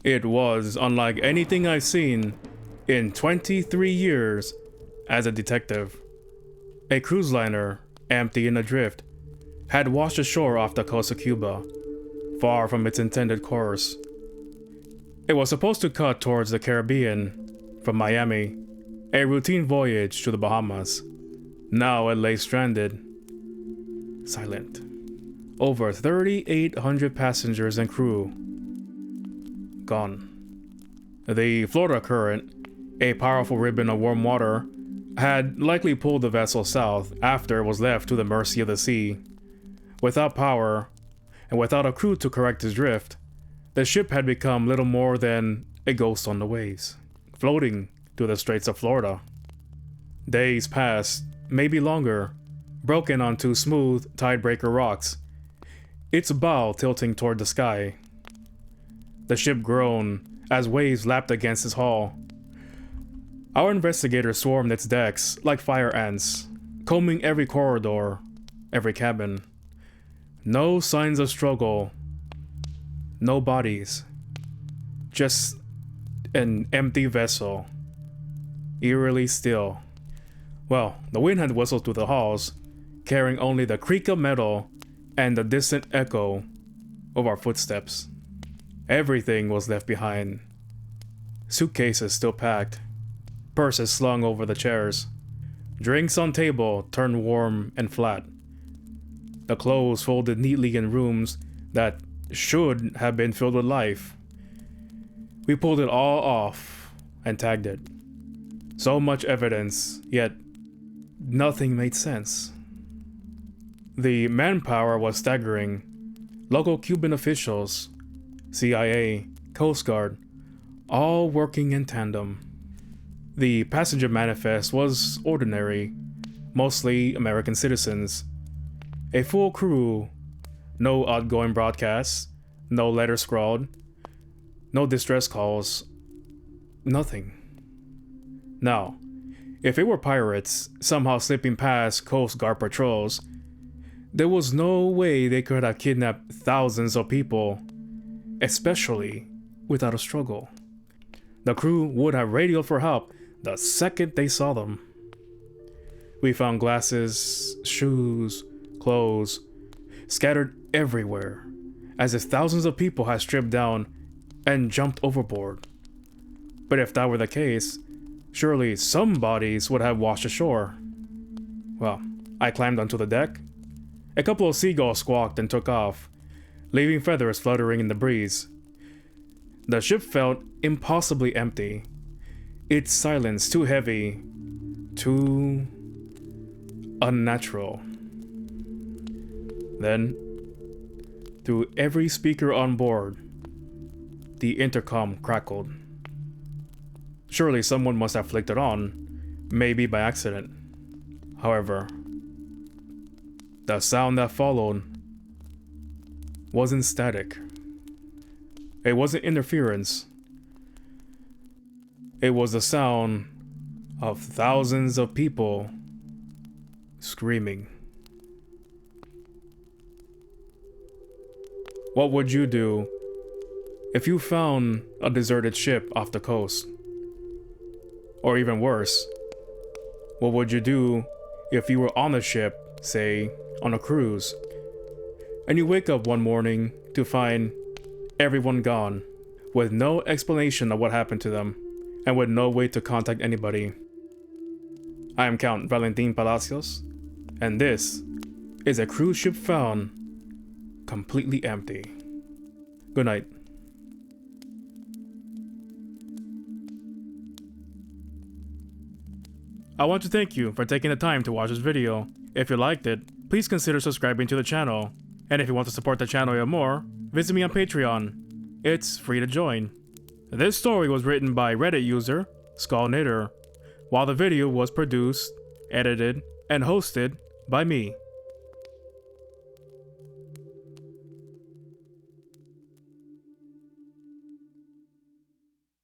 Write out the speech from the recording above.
It was unlike anything I've seen in 23 years as a detective. A cruise liner, empty and adrift, had washed ashore off the coast of Cuba, far from its intended course. It was supposed to cut towards the Caribbean from Miami, a routine voyage to the Bahamas. Now it lay stranded, silent. Over 3,800 passengers and crew gone. The Florida current, a powerful ribbon of warm water, had likely pulled the vessel south after it was left to the mercy of the sea. Without power, and without a crew to correct its drift, the ship had become little more than a ghost on the waves, floating through the Straits of Florida. Days passed, maybe longer, broken onto smooth tidebreaker rocks, its bow tilting toward the sky. The ship groaned as waves lapped against its hull. Our investigators swarmed its decks like fire ants, combing every corridor, every cabin. No signs of struggle, no bodies, just an empty vessel, eerily still. Well, the wind had whistled through the halls, carrying only the creak of metal and the distant echo of our footsteps. Everything was left behind. Suitcases still packed, purses slung over the chairs, drinks on table turned warm and flat, the clothes folded neatly in rooms that should have been filled with life. We pulled it all off and tagged it. So much evidence, yet nothing made sense. The manpower was staggering. Local Cuban officials, CIA, Coast Guard, all working in tandem. The passenger manifest was ordinary, mostly American citizens. A full crew, no outgoing broadcasts, no letters scrawled, no distress calls, nothing. Now, if it were pirates somehow slipping past Coast Guard patrols, there was no way they could have kidnapped thousands of people, especially without a struggle. The crew would have radioed for help the second they saw them. We found glasses, shoes, clothes, scattered everywhere, as if thousands of people had stripped down and jumped overboard. But if that were the case, surely some bodies would have washed ashore. Well, I climbed onto the deck. A couple of seagulls squawked and took off, leaving feathers fluttering in the breeze. The ship felt impossibly empty, its silence too heavy, too unnatural. Then, through every speaker on board, the intercom crackled. Surely someone must have flicked it on, maybe by accident. However, the sound that followed wasn't static. It wasn't interference. It was the sound of thousands of people screaming. What would you do if you found a deserted ship off the coast? Or even worse, what would you do if you were on a ship, say, on a cruise, and you wake up one morning to find everyone gone, with no explanation of what happened to them, and with no way to contact anybody? I am Count Valentin Palacios, and this is a cruise ship found completely empty. Good night. I want to thank you for taking the time to watch this video. If you liked it, please consider subscribing to the channel. And if you want to support the channel even more, visit me on Patreon. It's free to join. This story was written by Reddit user SkullKnitter, while the video was produced, edited, and hosted by me.